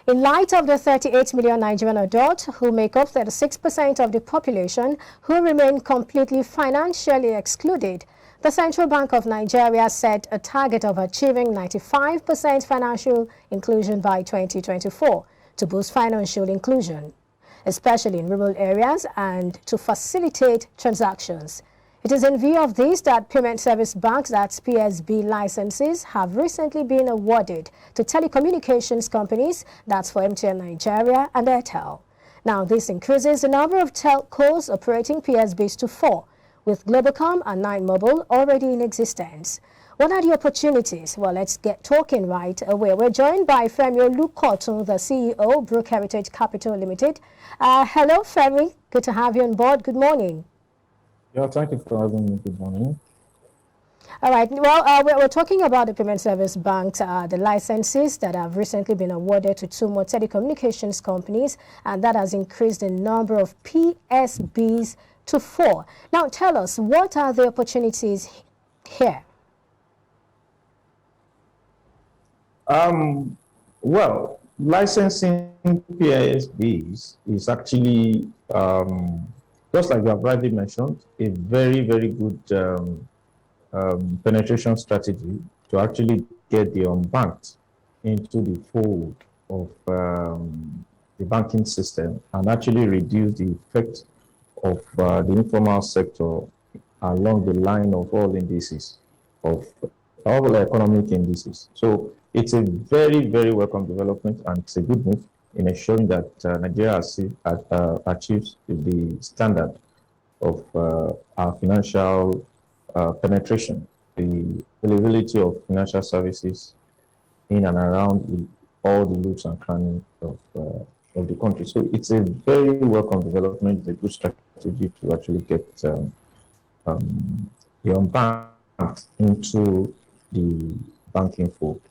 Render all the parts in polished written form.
In light of the 38 million Nigerian adults who make up 36% of the population who remain completely financially excluded, the Central Bank of Nigeria set a target of achieving 95% financial inclusion by 2024 to boost financial inclusion, especially in rural areas, and to facilitate transactions. It is in view of this that payment service banks, that's PSB licenses, have recently been awarded to telecommunications companies, that's for MTN Nigeria and Airtel. Now, this increases the number of telcos operating PSBs to 4, with Globacom and 9 Mobile already in existence. What are the opportunities? Well, let's get talking right away. We're joined by Femi Olukotun, the CEO, Brook Heritage Capital Limited. Hello, Femi. Good to have you on board. Good morning. Yeah, thank you for having me. Good morning. All right. Well, we're talking about the payment service banks, the licenses that have recently been awarded to 2 more telecommunications companies, and that has increased the number of PSBs to 4. Now, tell us, what are the opportunities here? Well, licensing PSBs is actually, just like you have rightly mentioned, a very, very good penetration strategy to actually get the unbanked into the fold of the banking system and actually reduce the effect of the informal sector along the line of all indices, of all economic indices. So it's a very, very welcome development, and it's a good move in ensuring that Nigeria achieves the standard of our financial penetration, the availability of financial services in and around all the nooks and crannies of the country. So it's a very welcome development, a good strategy to actually get the unbanked into the banking fold.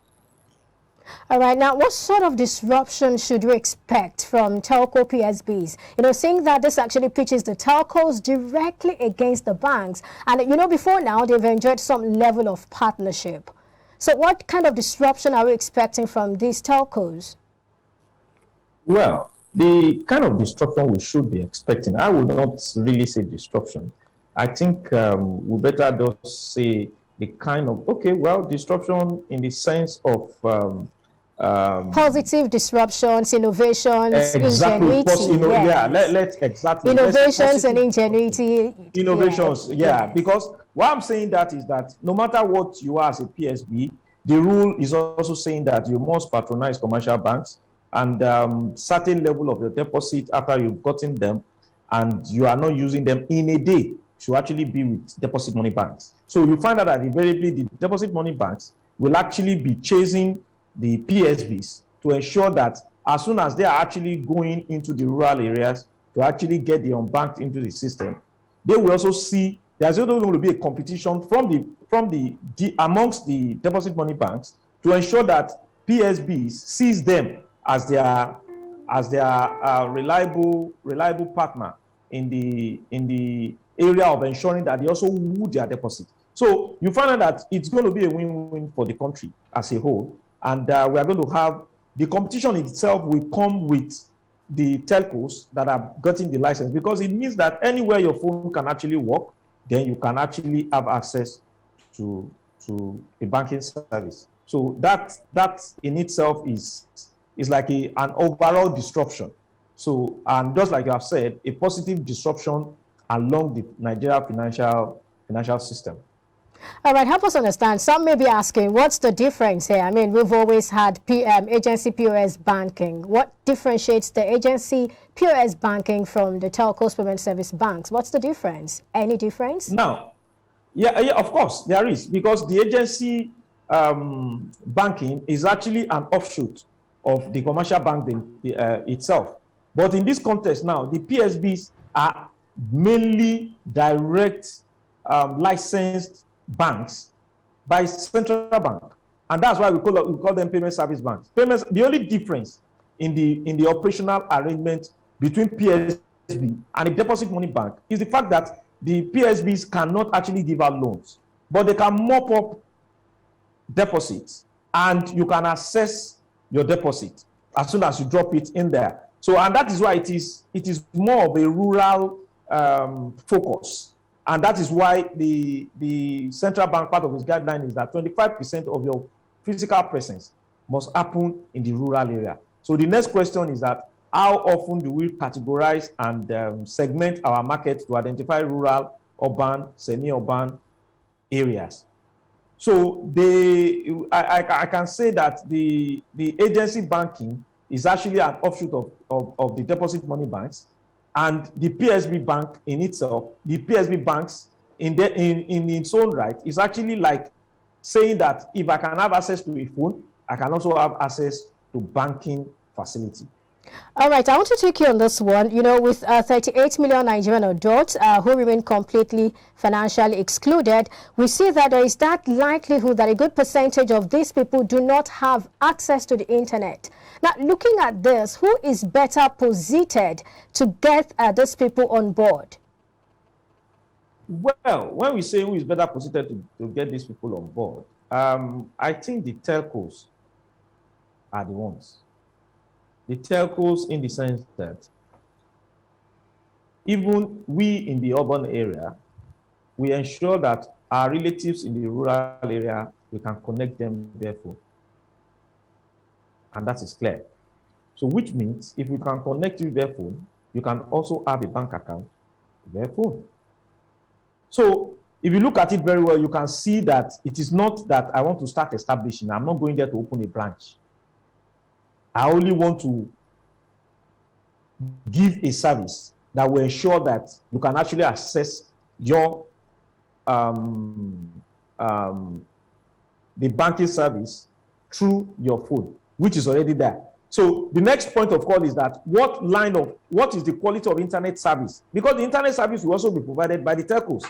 All right. Now, what sort of disruption should we expect from telco PSBs? Seeing that this actually pitches the telcos directly against the banks. And, before now, they've enjoyed some level of partnership. So what kind of disruption are we expecting from these telcos? Well, the kind of disruption we should be expecting, I would not really say disruption. I think we better just say the kind of, disruption in the sense of positive disruptions, innovations, exactly. ingenuity. Innovations and ingenuity. Innovations, because what I'm saying that is that no matter what you are as a PSB, the rule is also saying that you must patronize commercial banks, and certain level of your deposit after you've gotten them and you are not using them in a day should actually be with deposit money banks. So you find out that invariably the deposit money banks will actually be chasing the PSBs to ensure that as soon as they are actually going into the rural areas to actually get the unbanked into the system, they will also see there's also going to be a competition amongst the deposit money banks to ensure that PSBs sees them as their reliable partner in the area of ensuring that they also would their deposit. So you find out that it's going to be a win-win for the country as a whole. And we are going to have the competition itself will come with the telcos that are getting the license, because it means that anywhere your phone can actually work, then you can actually have access to a banking service. So that in itself is like an overall disruption. So, and just like you have said, a positive disruption along the Nigeria financial system. All right, help us understand. Some may be asking, what's the difference here? I mean, we've always had agency POS banking. What differentiates the agency POS banking from the telcos payment service banks? What's the difference? Any difference? Now, yeah, of course, there is, because the agency banking is actually an offshoot of the commercial banking itself. But in this context now, the PSBs are mainly direct licensed banks by central bank, and that's why we call them payment service banks. The only difference in the operational arrangement between PSB and a deposit money bank is the fact that the PSBs cannot actually give out loans, but they can mop up deposits, and you can assess your deposit as soon as you drop it in there. So, and that is why it is more of a rural focus. And that is why the central bank part of its guideline is that 25% of your physical presence must happen in the rural area. So the next question is that how often do we categorize and segment our market to identify rural, urban, semi-urban areas? So I can say that the agency banking is actually an offshoot of the deposit money banks, and the PSB bank in itself, the PSB banks in its own right is actually like saying that if I can have access to a phone, I can also have access to banking facility. All right, I want to take you on this one. You know, with 38 million Nigerian adults who remain completely financially excluded, we see that there is that likelihood that a good percentage of these people do not have access to the internet. Now, looking at this, who is better positioned to get these people on board? Well, when we say who is better positioned to get these people on board, I think the telcos are the ones. The telcos, in the sense that even we in the urban area, we ensure that our relatives in the rural area, we can connect them via phone. And that is clear. So which means if you can connect you via phone, you can also have a bank account via phone. So if you look at it very well, you can see that it is not that I want to start establishing. I'm not going there to open a branch. I only want to give a service that will ensure that you can actually access your the banking service through your phone, which is already there. So the next point of call is that what is the quality of internet service? Because the internet service will also be provided by the telcos.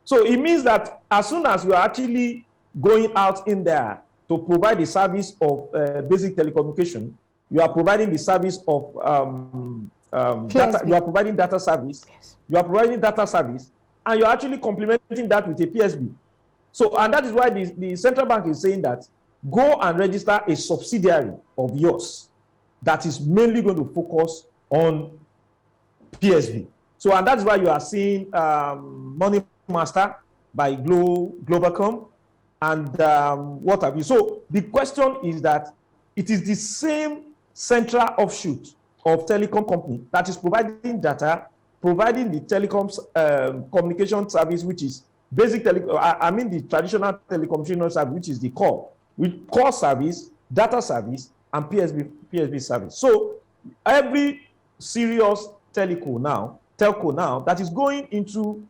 So it means that as soon as you are actually going out in there to provide the service of basic telecommunication, you are providing the service of data, you are providing data service, yes. You are providing data service, and you're actually complementing that with a PSB. So, and that is why the central bank is saying that go and register a subsidiary of yours that is mainly going to focus on PSB. So, and that's why you are seeing Money Master by Globalcom and what have you. So the question is that it is the same central offshoot of telecom company that is providing data, providing the telecoms communication service, which is basic the traditional telecommunication service, which is the core, with core service, data service, and PSB service. So every serious telco now that is going into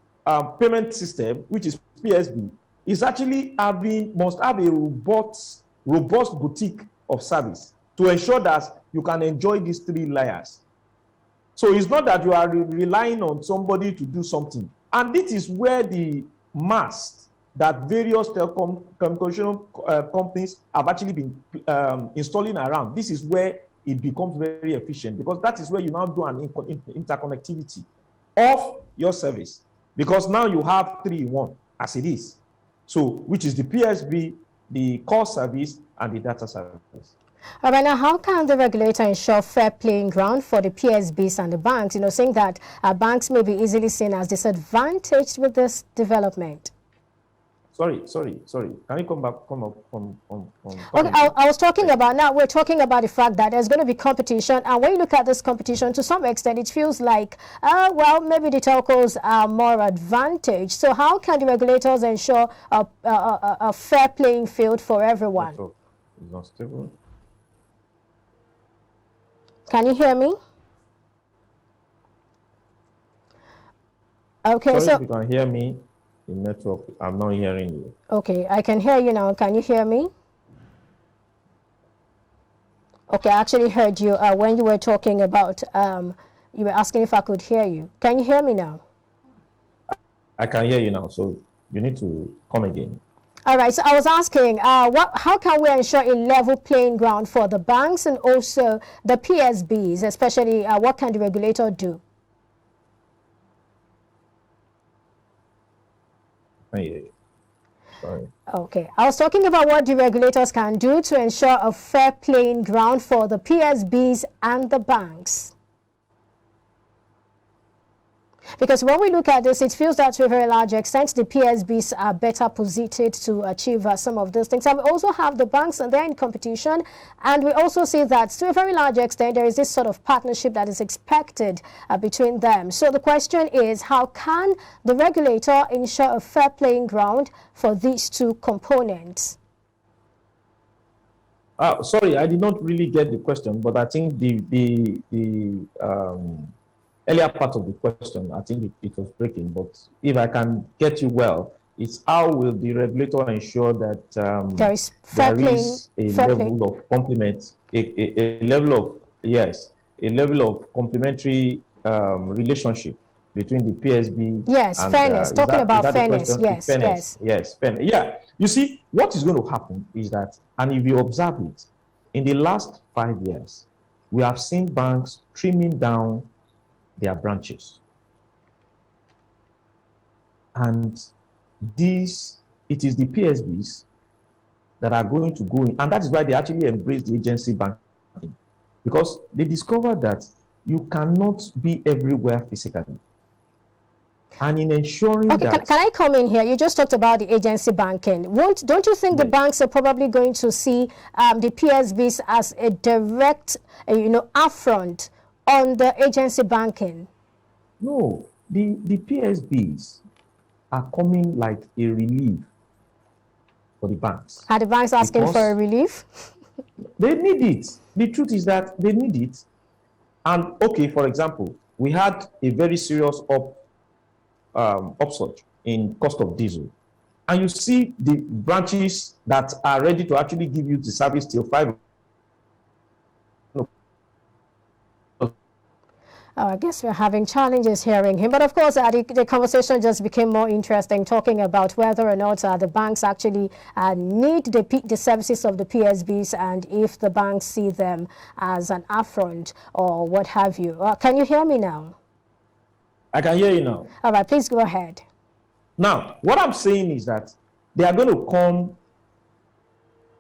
payment system, which is PSB, is actually must have a robust boutique of service to ensure that you can enjoy these three layers. So it's not that you are relying on somebody to do something. And this is where the mast that various telecommunication companies have actually been installing around. This is where it becomes very efficient, because that is where you now do an interconnectivity of your service. Because now you have 3 in 1 as it is. So, which is the PSB, the core service, and the data service. All right, now how can the regulator ensure fair playing ground for the PSBs and the banks? You know, saying that banks may be easily seen as disadvantaged with this development. Sorry. Can you come up? Okay, I was talking about, now we're talking about the fact that there's going to be competition. And when you look at this competition, to some extent, it feels like, well, maybe the telcos are more advantaged. So how can the regulators ensure a fair playing field for everyone? It's not stable. Can you hear me? Okay, sorry, so if you can hear me. The network, I'm not hearing you. Okay, I can hear you now. Can you hear me? Okay, I actually heard you when you were talking about, you were asking if I could hear you. Can you hear me now? I can hear you now, so you need to come again. All right, so I was asking, how can we ensure a level playing ground for the banks and also the PSBs, especially what can the regulator do? Sorry. Okay, I was talking about what the regulators can do to ensure a fair playing ground for the PSBs and the banks. Because when we look at this, it feels that to a very large extent, the PSBs are better positioned to achieve some of those things. And we also have the banks, and they're in competition. And we also see that to a very large extent, there is this sort of partnership that is expected between them. So the question is, how can the regulator ensure a fair playing ground for these two components? Sorry, I did not really get the question, but I think the earlier part of the question, I think it was breaking, but if I can get you well, it's how will the regulator ensure that there is a level of complement, a level of, yes, a level of complementary relationship between the PSB and fairness. Talking about fairness, yes, fairness, yes, fairness. Yeah, you see, what is going to happen is that, and if you observe it, in the last 5 years, we have seen banks trimming down their branches. And it is the PSBs that are going to go in, and that is why they actually embrace the agency banking, because they discovered that you cannot be everywhere physically. And in ensuring that... Can I come in here? You just talked about the agency banking. Don't you think the banks are probably going to see the PSBs as a direct, affront on the agency banking? No, the PSBs are coming like a relief for the banks. Are the banks asking for a relief? They need it. The truth is that they need it. And okay, for example, we had a very serious upsurge in cost of diesel. And you see the branches that are ready to actually give you the service till 5. I guess we're having challenges hearing him. But of course, the conversation just became more interesting, talking about whether or not the banks actually need the services of the PSBs, and if the banks see them as an affront or what have you. Can you hear me now? I can hear you now. All right, please go ahead. Now, what I'm saying is that they are going to come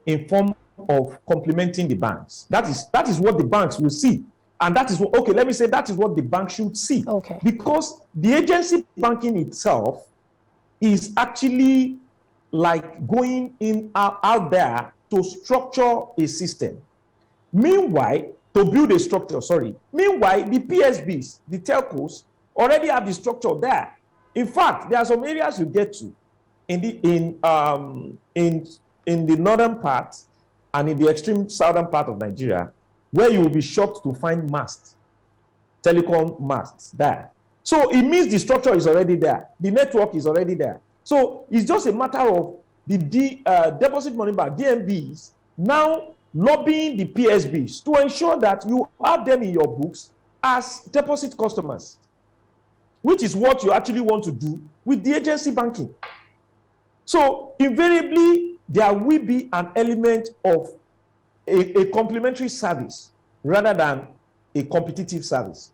in form of complementing the banks. That is what the banks will see. And that is what, okay, let me say that is what the bank should see. Okay. Because the agency banking itself is actually like going in out there to structure a system. Meanwhile, to build a structure, Meanwhile, the PSBs, the telcos, already have the structure there. In fact, there are some areas you get to in the northern part and in the extreme southern part of Nigeria, where you will be shocked to find masts, telecom masts there. So it means the structure is already there. The network is already there. So it's just a matter of the deposit money bank, DMBs, now lobbying the PSBs to ensure that you have them in your books as deposit customers, which is what you actually want to do with the agency banking. So invariably, there will be an element of a complementary service rather than a competitive service.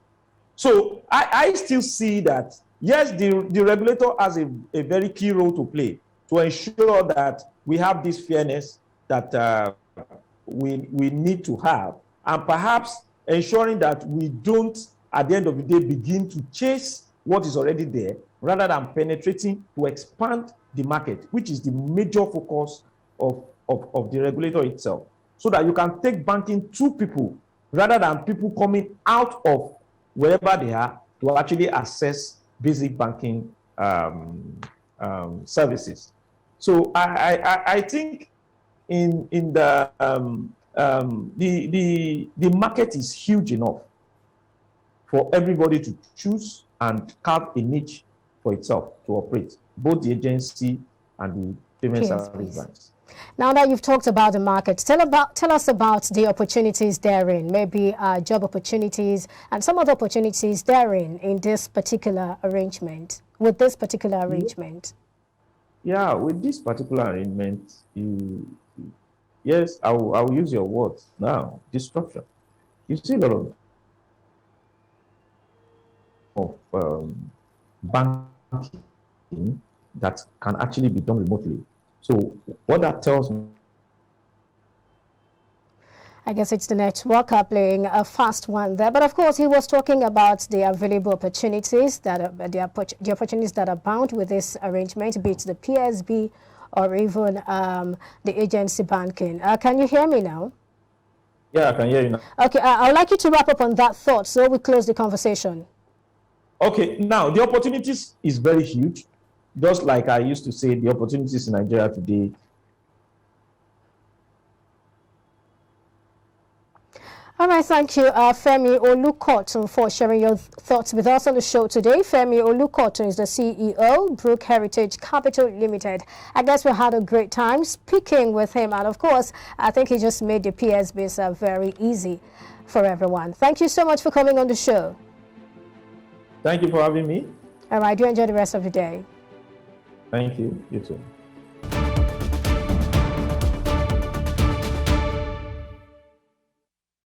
So I still see that, yes, the regulator has a very key role to play to ensure that we have this fairness that we need to have, and perhaps ensuring that we don't, at the end of the day, begin to chase what is already there rather than penetrating to expand the market, which is the major focus of the regulator itself, so that you can take banking to people rather than people coming out of wherever they are to actually access basic banking services. So I think in the market is huge enough for everybody to choose and carve a niche for itself to operate, both the agency and the payment service banks. Now that you've talked about the market, tell us about the opportunities therein, maybe job opportunities and some other opportunities therein in this particular arrangement, with this particular arrangement. Yeah, with this particular arrangement, yes, I will use your words now, disruption. You see a lot of banking that can actually be done remotely. So what that tells me, I guess it's the network playing a fast one there. But of course, he was talking about the available opportunities that are, the opportunities that are bound with this arrangement, be it the PSB or even the agency banking. Can you hear me now? yeah, I can hear you now. Okay, I would like you to wrap up on that thought so we close the conversation. Okay, now the opportunities is very huge. Just like I used to say, the opportunities in Nigeria today. All right, thank you, Femi Olukotun, for sharing your thoughts with us on the show today. Femi Olukotun is the CEO, Brook Heritage Capital Limited. I guess we had a great time speaking with him, and of course, I think he just made the PSBs very easy for everyone. Thank you so much for coming on the show. Thank you for having me. All right, do enjoy the rest of the day. Thank you. You too.